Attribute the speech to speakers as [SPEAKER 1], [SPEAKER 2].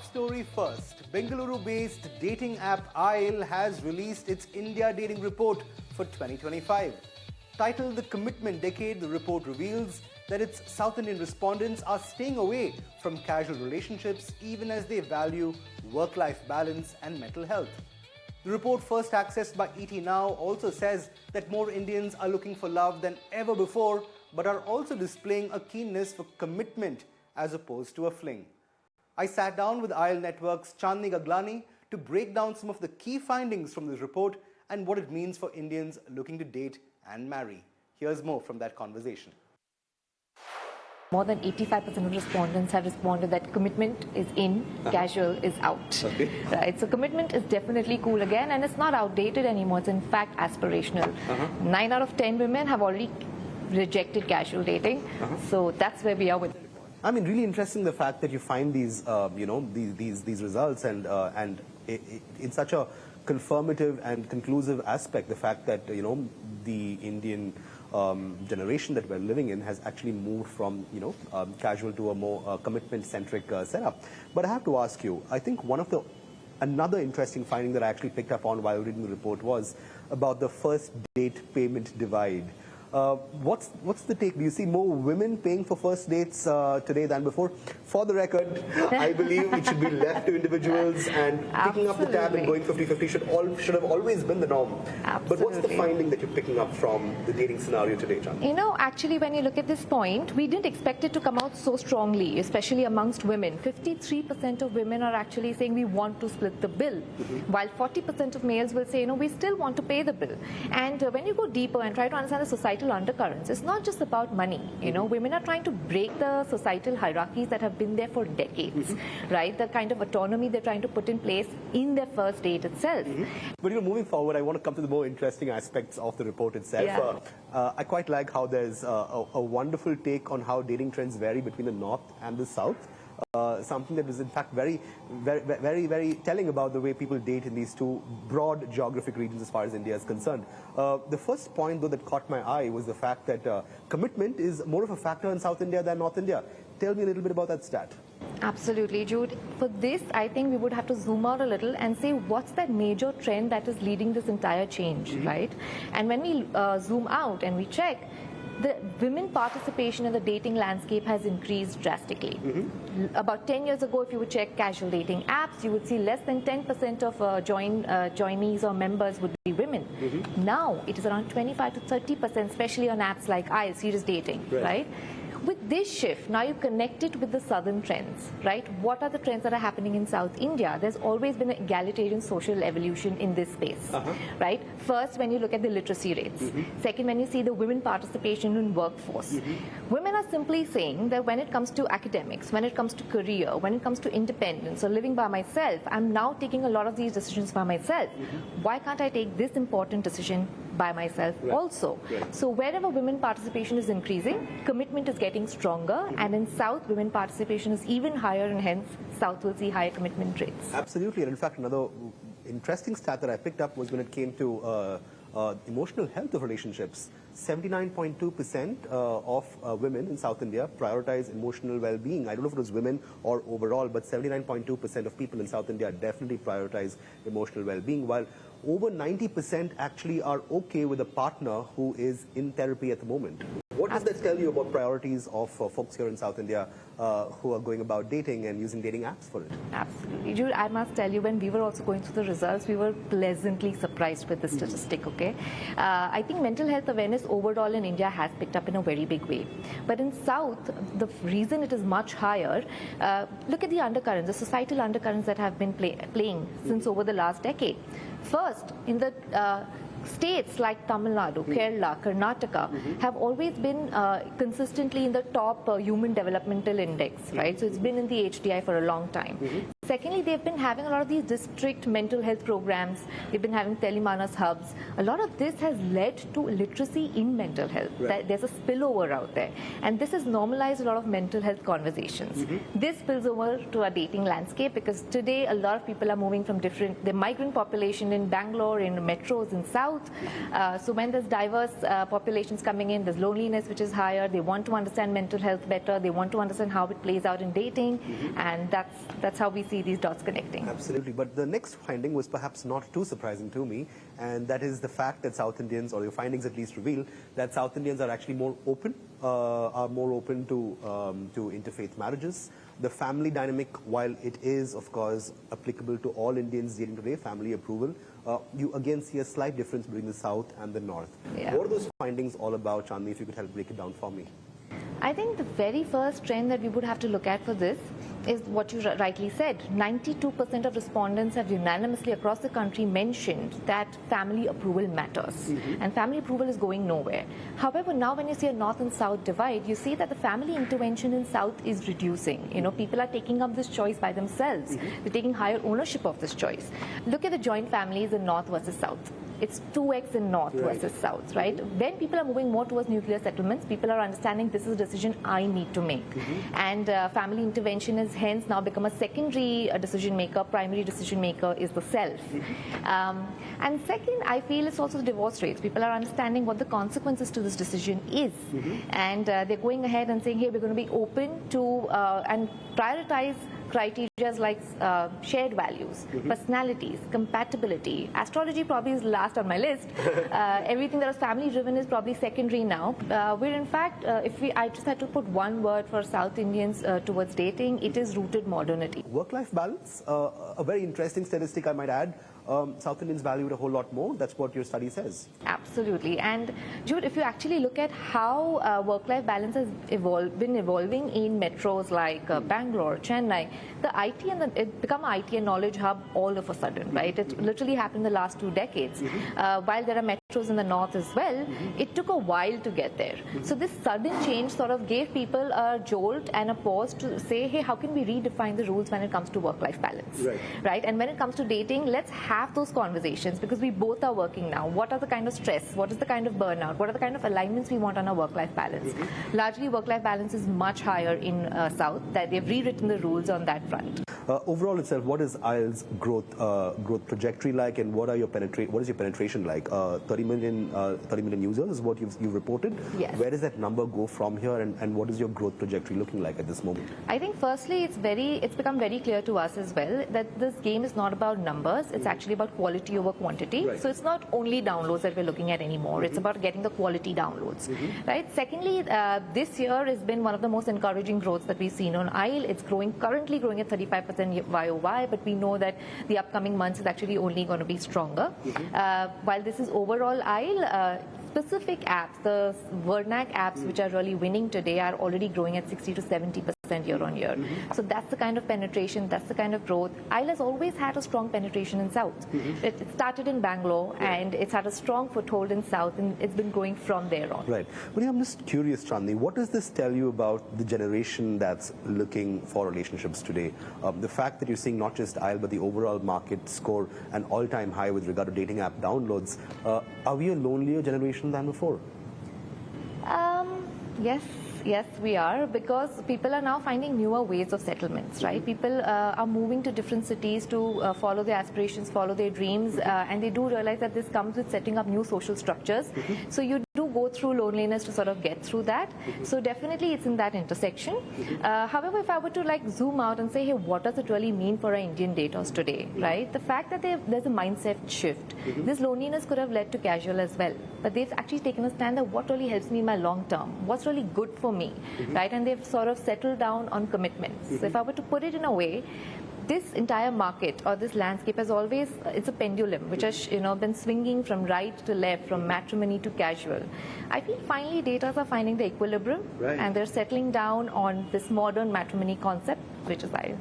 [SPEAKER 1] story first. Bengaluru-based dating app Aisle has released its India dating report for 2025. Titled The Commitment Decade, the report reveals that its South Indian respondents are staying away from casual relationships even as they value work-life balance and mental health. The report, first accessed by ET Now, also says that more Indians are looking for love than ever before, but are also displaying a keenness for commitment as opposed to a fling. I sat down with Aisle Network's Chandni Gaglani to break down some of the key findings from this report and what it means for Indians looking to date and marry. Here's more from that conversation.
[SPEAKER 2] More than 85% of respondents have responded that commitment is in, casual is out.
[SPEAKER 1] Okay.
[SPEAKER 2] Right? So commitment is definitely cool again, and it's not outdated anymore. It's in fact aspirational. 9 out of 10 women have already rejected casual dating. So that's where we are with it.
[SPEAKER 1] I mean, really interesting the fact that you find these, these results and in such a confirmative and conclusive aspect. The fact that the Indian generation that we're living in has actually moved from casual to a more commitment-centric setup. But I have to ask you, I think another interesting finding that I actually picked up on while reading the report was about the first date payment divide. What's the take? Do you see more women paying for first dates today than before? For the record, I believe it should be left to individuals, and picking up the tab and going 50-50 should have always been the norm.
[SPEAKER 2] Absolutely.
[SPEAKER 1] But what's the finding that you're picking up from the dating scenario today, Chandni?
[SPEAKER 2] Actually, when you look at this point, we didn't expect it to come out so strongly, especially amongst women. 53% of women are actually saying we want to split the bill, while 40% of males will say, we still want to pay the bill. And when you go deeper and try to understand the societal undercurrents, it's not just about money. Women are trying to break the societal hierarchies that have been there for decades, right? The kind of autonomy they're trying to put in place in their first date itself.
[SPEAKER 1] But moving forward, I want to come to the more interesting aspects of the report itself.
[SPEAKER 2] Yeah.
[SPEAKER 1] I quite like how there's a wonderful take on how dating trends vary between the North and the South. Something that is in fact very, very telling about the way people date in these two broad geographic regions as far as India is concerned. The first point, though, that caught my eye was the fact that commitment is more of a factor in South India than North India. Tell me a little bit about that stat.
[SPEAKER 2] Absolutely, Jude. For this, I think we would have to zoom out a little and say what's that major trend that is leading this entire change, right? And when we zoom out and we check, the women participation in the dating landscape has increased drastically. About 10 years ago, if you would check casual dating apps, you would see less than 10% of joinees or members would be women. Now, it is around 25 to 30%, especially on apps like Aisle, serious dating, right? With this shift, now you connect it with the southern trends, right? What are the trends that are happening in South India? There's always been an egalitarian social evolution in this space, right? First, when you look at the literacy rates. Second, when you see the women participation in workforce. Women are simply saying that when it comes to academics, when it comes to career, when it comes to independence or living by myself, I'm now taking a lot of these decisions by myself. Why can't I take this important decision by myself also? So wherever women participation is increasing, commitment is getting stronger, and in South, women participation is even higher, and hence South will see higher commitment rates.
[SPEAKER 1] Absolutely, and in fact, another interesting stat that I picked up was when it came to emotional health of relationships. 79.2% of women in South India prioritize emotional well-being. I don't know if it was women or overall, but 79.2% of people in South India definitely prioritize emotional well-being, while over 90% actually are okay with a partner who is in therapy at the moment. What does that tell you about priorities of folks here in South India who are going about dating and using dating apps for it?
[SPEAKER 2] Absolutely. Jude, I must tell you, when we were also going through the results, we were pleasantly surprised with the statistic, okay? I think mental health awareness overall in India has picked up in a very big way. But in South, the reason it is much higher, look at the undercurrents, the societal undercurrents that have been playing since over the last decade. First, in the states like Tamil Nadu, Kerala, Karnataka have always been consistently in the top human developmental index, right? So it's been in the HDI for a long time. Secondly, they've been having a lot of these district mental health programs. They've been having telemanas hubs. A lot of this has led to literacy in mental health. There's a spillover out there. And this has normalized a lot of mental health conversations. This spills over to our dating landscape because today a lot of people are moving from the migrant population in Bangalore, in metros in South. So when there's diverse populations coming in, there's loneliness which is higher. They want to understand mental health better. They want to understand how it plays out in dating. And that's how we see see these dots connecting.
[SPEAKER 1] Absolutely. But the next finding was perhaps not too surprising to me, and that is the fact that South Indians, or your findings at least reveal, that South Indians are actually more open to interfaith marriages. The family dynamic, while it is, of course, applicable to all Indians dating today, family approval, you again see a slight difference between the South and the North.
[SPEAKER 2] Yeah.
[SPEAKER 1] What are those findings all about, Chandni, if you could help break it down for me?
[SPEAKER 2] I think the very first trend that we would have to look at for this is what you rightly said. 92% of respondents have unanimously across the country mentioned that family approval matters. And family approval is going nowhere. However, now when you see a North and South divide, you see that the family intervention in South is reducing. You know, people are taking up this choice by themselves. They're taking higher ownership of this choice. Look at the joint families in North versus South. It's 2x in North versus South, right? When people are moving more towards nuclear settlements, people are understanding this is a decision I need to make. And family intervention is hence now become a secondary decision maker. Primary decision maker is the self. And second, I feel it's also the divorce rates. People are understanding what the consequences to this decision is. And they're going ahead and saying, hey, we're going to be open to and prioritize criteria like shared values, personalities, compatibility. Astrology probably is last on my list. Everything that was family driven is probably secondary now. Where in fact, I just had to put one word for South Indians towards dating, it is rooted modernity.
[SPEAKER 1] Work-life balance, a very interesting statistic I might add. South Indians value it a whole lot more. That's what your study says. Absolutely.
[SPEAKER 2] And Jude, if you actually look at how work-life balance has been evolving in metros like Bangalore, Chennai, the IT and it become an IT and knowledge hub all of a sudden, right? It literally happened in the last 2 decades. While there are metros in the north as well, it took a while to get there. So this sudden change sort of gave people a jolt and a pause to say, hey, how can we redefine the rules when it comes to work-life balance, right? And when it comes to dating, let's have those conversations because we both are working now. What are the kind of stress? What is the kind of burnout? What are the kind of alignments we want on our work-life balance? Largely, work-life balance is much higher in South. That they've rewritten the rules on that front.
[SPEAKER 1] Overall itself, what is IELTS growth trajectory like, and what is your penetration like? 30 million users is what you've reported.
[SPEAKER 2] Yes.
[SPEAKER 1] Where does that number go from here, and what is your growth trajectory looking like at this moment?
[SPEAKER 2] I think firstly, it's become very clear to us as well that this game is not about numbers. It's actually about quality over quantity. So it's not only downloads that we're looking at anymore. It's about getting the quality downloads, right? Secondly, this year has been one of the most encouraging growths that we've seen on IEL. It's currently growing at 35% YOY, but we know that the upcoming months is actually only going to be stronger. While this is overall IEL, specific apps, the Vernac apps which are really winning today are already growing at 60 to 70% year on year. So that's the kind of penetration, that's the kind of growth. IEL has always had a strong penetration in South. It started in Bangalore and it's had a strong foothold in South, and it's been growing from there on.
[SPEAKER 1] Right. But I'm just curious, Chandni, what does this tell you about the generation that's looking for relationships today? The fact that you're seeing not just IEL but the overall market score an all-time high with regard to dating app downloads. Are we a lonelier generation than before?
[SPEAKER 2] Yes, we are, because people are now finding newer ways of settlements, right? People are moving to different cities to follow their aspirations, follow their dreams, and they do realize that this comes with setting up new social structures. So you do go through loneliness to sort of get through that. So definitely it's in that intersection. However, if I were to zoom out and say, hey, what does it really mean for our Indian daters today, right? The fact that there's a mindset shift. This loneliness could have led to casual as well, but they've actually taken a stand of what really helps me in my long term, what's really good for me, right? And they've sort of settled down on commitments. So if I were to put it in a way, this entire market or this landscape has always, it's a pendulum which has been swinging from right to left, from matrimony to casual. I feel finally daters are finding the equilibrium and they're settling down on this modern matrimony concept, which is IEL.